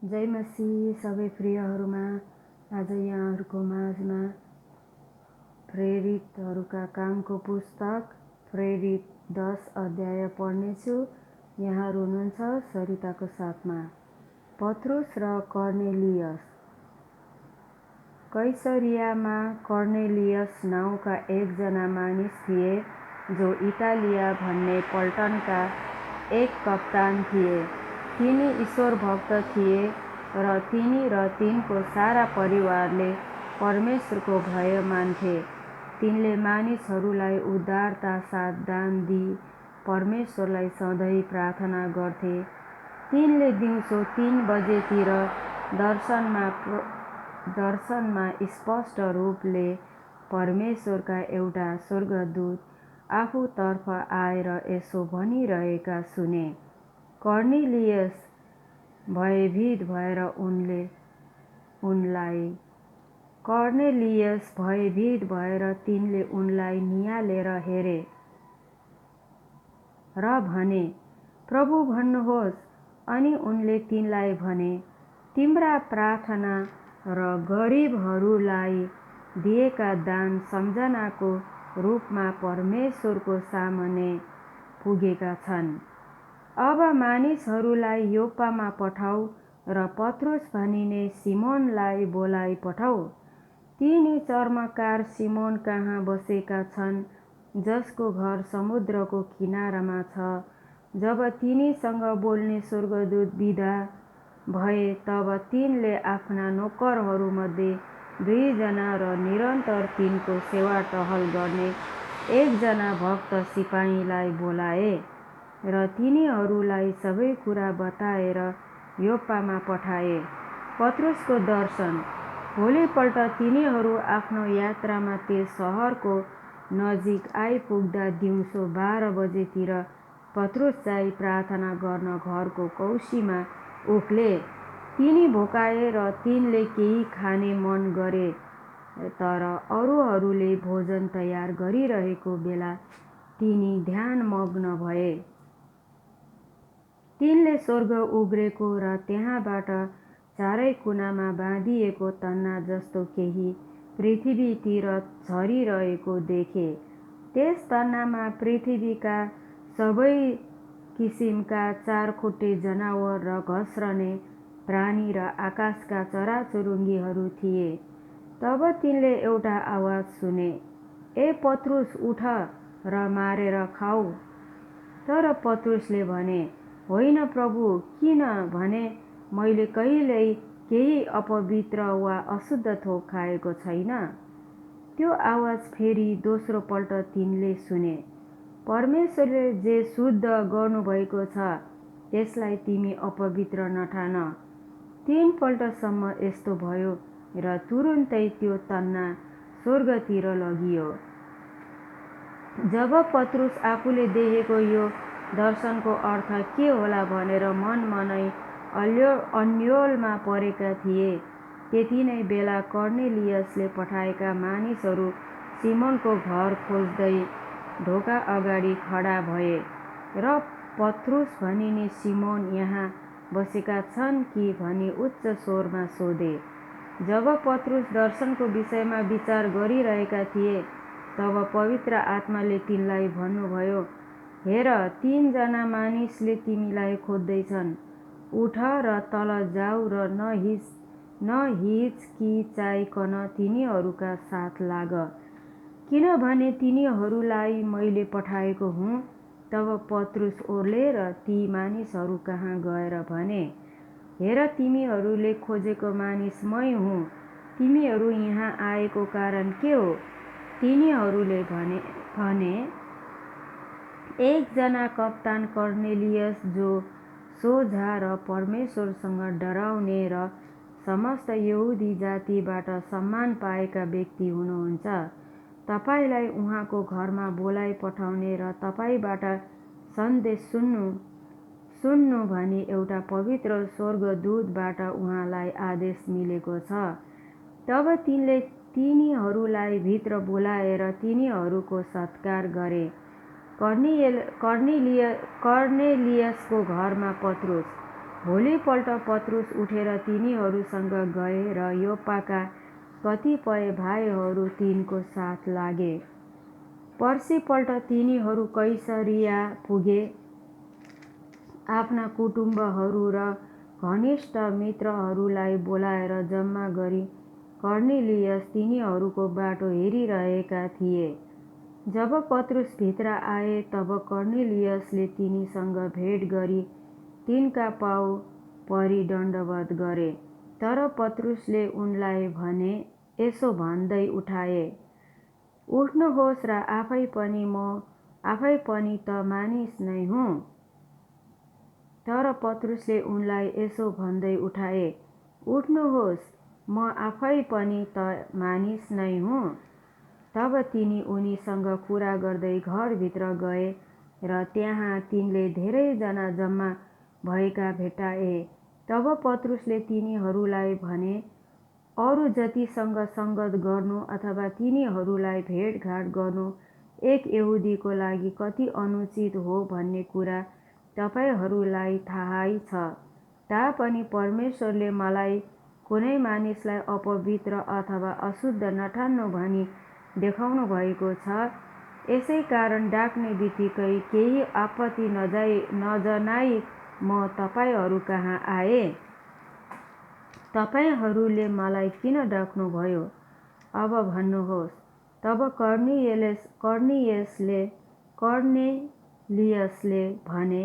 जय मसीह सबै प्रियहरूमा। आज यहाँहरूको माझमा प्रेरितहरूका कामको पुस्तक प्रेरित 10 अध्याय पढ्नेछु। यहाँहरू हुनुहुन्छ सरिताको साथमा। पत्रुस र कर्नेलियस। कैसरियामा कर्नेलियस नाउँका एकजना मानिस थिए जो इटालिया भन्ने पल्टनका एक कप्तान थिए। तिनी ईश्वर भक्त थिए र तिनी र तिनको सारा परिवारले परमेश्वरको भय मान्थे। तिनले मानिसहरूलाई उदारता साथ दान दिई परमेश्वरलाई सधैँ प्रार्थना गर्थे। तिनले दिउँसो 3 बजेतिर दर्शनमा स्पष्ट रूपले परमेश्वरका एउटा स्वर्गदूत आफूतर्फ आएर यसो भनिरहेका सुने, कर्नेलियस। भयभीत भएर तिनले उनलाई निहालेर हेरे र भने, प्रभु भन्नुहोस्। अनि उनले तिनलाई भने, तिम्रा प्रार्थना र गरिबहरूलाई दिएका दान सम्झनाको रूपमा परमेश्वरको सामने पुगेका छन्। अब मानिसहरूलाई योप्पामा पठाऊ र पत्रुस भनिने सिमोनलाई बोलाई पठाऊ। तिनी चर्मकार सिमोन कहाँ बसेका छन्, जसको घर समुद्रको किनारामा छ। जब तिनीसँग बोल्ने स्वर्गदूत बिदा भए, तब तिनले आफ्ना नोकरहरूमध्ये 2 जना र निरन्तर तिनको सेवा टहल गर्ने 1 जना भक्त सिपाहीलाई बोलाए र तिनीहरूलाई सबै कुरा बताएर योप्पामा पठाए। पत्रुसको दर्शन। भोलिपल्ट तिनीहरू आफ्नो यात्रामा त्यस सहरको नजिक आइपुग्दा दिउँसो 12 बजेतिर पत्रुस चाहिँ प्रार्थना गर्न घरको कौसीमा उक्ले। तिनी भोकाए र तिनले केही खाने मन गरे, तर अरूहरूले भोजन तयार गरिरहेको बेला तिनी ध्यानमग्न भए। तिनले स्वर्ग उघ्रेको र त्यहाँबाट चारै कुनामा बाँधिएको तन्ना जस्तो केही पृथ्वीतिर झरिरहेको देखे। त्यस तन्नामा पृथ्वीका सबै किसिमका 4 खुट्टे जनावर र घस्रने प्राणी र आकाशका चराचुरुङ्गीहरू थिए। तब तिनले एउटा आवाज सुने, ए पत्रुस, उठ र मारेर खाऊ। तर पत्रुसले भने, होइन प्रभु, किनभने मैले कहिल्यै केही अपवित्र वा अशुद्ध थोक खाएको छैन। त्यो आवाज फेरि दोस्रो पल्ट तिनले सुने, परमेश्वरले जे शुद्ध गर्नुभएको छ त्यसलाई तिमी अपवित्र नठान। 3 पल्टसम्म यस्तो भयो र तुरुन्तै त्यो तन्ना स्वर्गतिर लगियो। जब पत्रुस आफूले देखेको यो दर्शनको अर्थ के होला भनेर मनमनै अन्योलमा परेका थिए, त्यति नै बेला कर्नेलियसले पठाएका मानिसहरू सिमोनको घर खोज्दै ढोका अगाडि खडा भए र पत्रुस भनिने सिमोन यहाँ बसेका छन् कि भनी उच्च स्वरमा सोधे। जब पत्रुस दर्शनको विषयमा विचार गरिरहेका थिए, तब पवित्र आत्माले तिनलाई भन्नुभयो, हेर, 3 जना मानिसले तिमीलाई खोज्दैछन्। उठ र तल जाऊ र नहिचकिचाइकन तिनीहरूका साथ लाग, किनभने तिनीहरूलाई मैले पठाएको हुँ। तब पत्रुस ओर्लेर ती मानिसहरू कहाँ गएर भने, हेर, तिमीहरूले खोजेको मानिस मै हुँ। तिमीहरू यहाँ आएको कारण के हो? तिनीहरूले भने, एक जना कप्तान कर्नेलियस, जो सोझा र परमेश्वरसँग डराउने र समस्त यहुदी जातिबाट सम्मान पाएका व्यक्ति हुनुहुन्छ, तपाईलाई उहाँको घरमा बोलाई पठाउने र तपाईबाट सन्देश सुन्नु भनी एउटा पवित्र स्वर्गदूतबाट उहाँलाई आदेश मिलेको छ। तब तिनले तिनीहरूलाई भित्र बोलाएर तिनीहरूको सत्कार गरे। कर्नेलियसको घरमा पत्रुस। भोलिपल्ट पत्रुस उठेर तिनीहरूसँग गए र योप्पाका कतिपय भाइहरू तिनको साथ लागे। पर्सिपल्ट तिनीहरू कैसरिया पुगे। आफ्ना कुटुम्बहरू र घनिष्ठ मित्रहरूलाई बोलाएर जम्मा गरी कर्नेलियस तिनीहरूको बाटो हेरिरहेका थिए। जब पत्रुस भित्र आए तब कर्नेलियसले तिनीसँग भेट गरी तिनका पाउ परी दण्डवत गरे। तर पत्रुसले उनलाई भने, यसो भन्दै उठाए, उठ्नुहोस् र आफै पनि त मानिस नै हुँ। तर पत्रुसले उनलाई यसो भन्दै उठाए, उठ्नुहोस्, म आफै पनि त मानिस नै हुँ। तब तिनी उनीसँग कुरा गर्दै घरभित्र गए र त्यहाँ तिनले धेरैजना जम्मा भएका भेट्टाए। तब पत्रुसले तिनीहरूलाई भने, अरू जतिसँग संगत गर्नु अथवा तिनीहरूलाई भेटघाट गर्नु एक यहुदीको लागि कति अनुचित हो भन्ने कुरा तपाईहरूलाई थाहै छ। तापनि परमेश्वरले मलाई कुनै मानिसलाई अपवित्र अथवा अशुद्ध नठान्नु भनी देखाउनु भएको छ। यसै कारण डाक्ने बित्तिकै केही आपत्ति नजनाई म तपाईहरू कहाँ आए। तपाईहरूले मलाई किन डाक्नुभयो? अब भन्नुहोस्। तब कर्नेलियसले भने,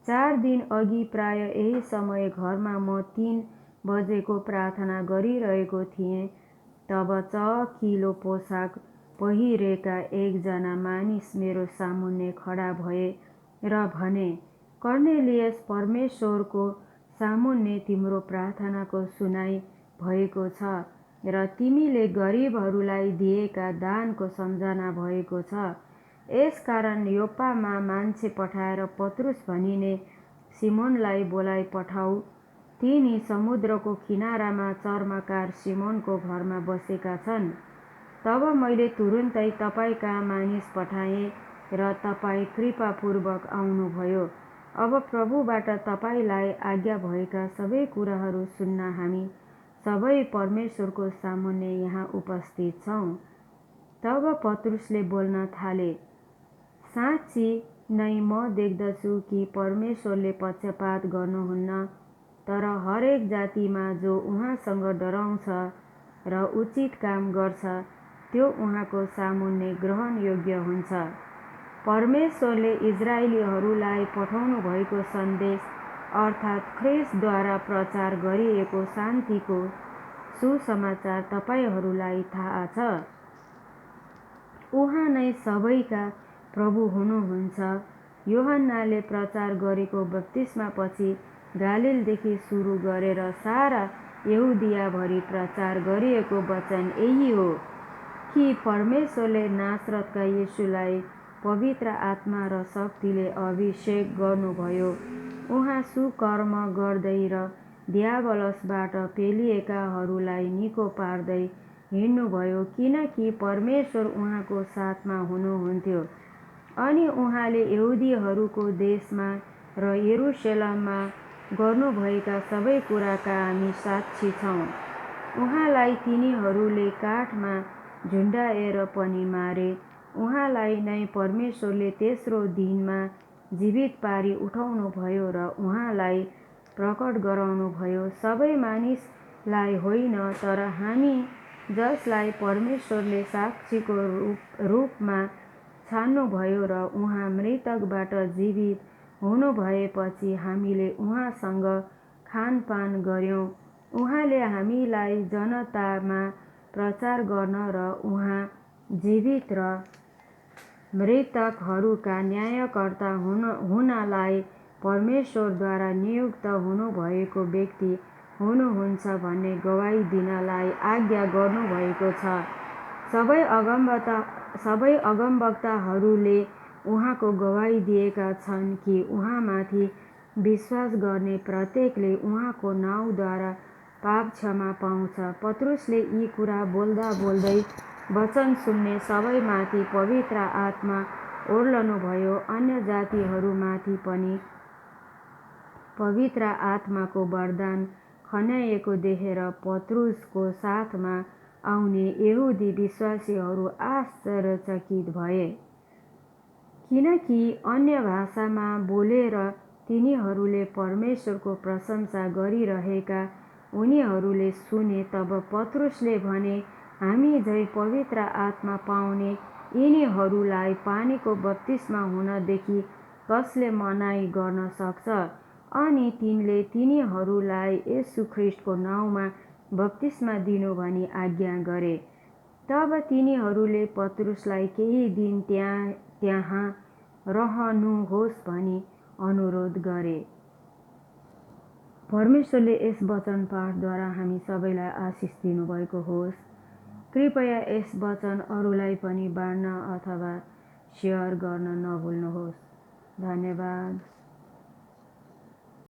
4 दिन अघि प्राय यही समय घरमा म 3 बजेको प्रार्थना गरिरहेको थिएँ। तब चहकिलो पोसाक पहिरेका एकजना मानिस मेरो सामुन्ने खडा भए र भने, कर्नेलियस, परमेश्वरको सामुन्ने तिम्रो प्रार्थनाको सुनाइ भएको छ र तिमीले गरिबहरूलाई दिएका दानको सम्झना भएको छ। यसकारण योप्पामा मान्छे पठाएर पत्रुस भनिने सिमोनलाई बोलाइ पठाऊ। तिनी समुद्रको किनारामा चर्मकार सिमोनको घरमा बसेका छन्। तब मैले तुरुन्तै तपाईकहाँ मानिस पठाएँ र तपाईँ कृपापूर्वक आउनुभयो। अब प्रभुबाट तपाईलाई आज्ञा भएका सबै कुराहरू सुन्न हामी सबै परमेश्वरको सामुन्ने यहाँ उपस्थित छौँ। तब पत्रुसले बोल्न थाले, साँच्ची नै म देख्दछु कि परमेश्वरले पक्षपात गर्नुहुन्न, तर हरेक जातिमा जो उहाँसँग डराउँछ र उचित काम गर्छ त्यो उहाँको सामुन्ने ग्रहणयोग्य हुन्छ। परमेश्वरले इजरायलीहरूलाई पठाउनु भएको सन्देश अर्थात् ख्रिस्टद्वारा प्रचार गरिएको शान्तिको सुसमाचार तपाईहरूलाई थाहा छ। उहाँ नै सबैका प्रभु हुनुहुन्छ। यूहन्नाले प्रचार गरेको बप्तिस्मापछि गालीलदेखि सुरु गरेर सारा यहुदियाभरि प्रचार गरिएको वचन यही हो कि परमेश्वरले नासरतका येशूलाई पवित्र आत्मा र शक्तिले अभिषेक गर्नुभयो। उहाँ सुकर्म गर्दै र दियाबलसबाट पेलिएकाहरूलाई निको पार्दै हिँड्नुभयो, किनकि परमेश्वर उहाँको साथमा हुनुहुन्थ्यो। अनि उहाँले यहुदीहरूको देशमा र यरुशलेममा गर्नुभएका सबै कुराका हामी साक्षी छौँ। उहाँलाई तिनीहरूले काठमा झुन्डाएर पनि मारे। उहाँलाई नै परमेश्वरले तेस्रो दिनमा जीवित पारी उठाउनुभयो र उहाँलाई प्रकट गराउनुभयो, सबै मानिसलाई होइन, तर हामी जसलाई परमेश्वरले साक्षीको रूपमा छान्नुभयो र उहाँ मृतकबाट जीवित हुनुभएपछि हामीले उहाँसँग खानपान गर्यौँ। उहाँले हामीलाई जनतामा प्रचार गर्न र उहाँ जीवित र मृतकहरूका न्यायकर्ता हुनलाई परमेश्वरद्वारा नियुक्त हुनुभएको व्यक्ति हुनुहुन्छ भन्ने गवाई दिनलाई आज्ञा गर्नुभएको छ। सबै अगमवक्ताहरूले उहाँको गवाई दिएका छन् कि उहाँमाथि विश्वास गर्ने प्रत्येकले उहाँको नाउँद्वारा पाप क्षमा पाउँछ। पत्रुसले यी कुरा बोल्दा बोल्दै वचन सुन्ने सबैमाथि पवित्र आत्मा ओर्लनुभयो। अन्य जातिहरूमाथि पनि पवित्र आत्माको वरदान खन्याएको देखेर पत्रुसको साथमा आउने यहुदी विश्वासीहरू आश्चर्यचकित भए, किनकि अन्य भाषामा बोलेर तिनीहरूले परमेश्वरको प्रशंसा गरिरहेका उनीहरूले सुने। तब पत्रुसले भने, हामी झै पवित्र आत्मा पाउने यिनीहरूलाई पानीको बप्तिस्मा हुनदेखि कसले मनाइ गर्न सक्छ? अनि तिनले तिनीहरूलाई येशू ख्रीष्टको नाउँमा बप्तिस्मा दिनु भनी आज्ञा गरे। तब तिनीहरूले पत्रुसलाई केही दिन त्यहाँ रहनुहोस् भनी अनुरोध गरे। परमेश्वरले यस वचन पाठद्वारा हामी सबैलाई आशिष दिनुभएको होस्। कृपया यस वचन अरूलाई पनि बाँड्न अथवा सेयर गर्न नभुल्नुहोस्। धन्यवाद।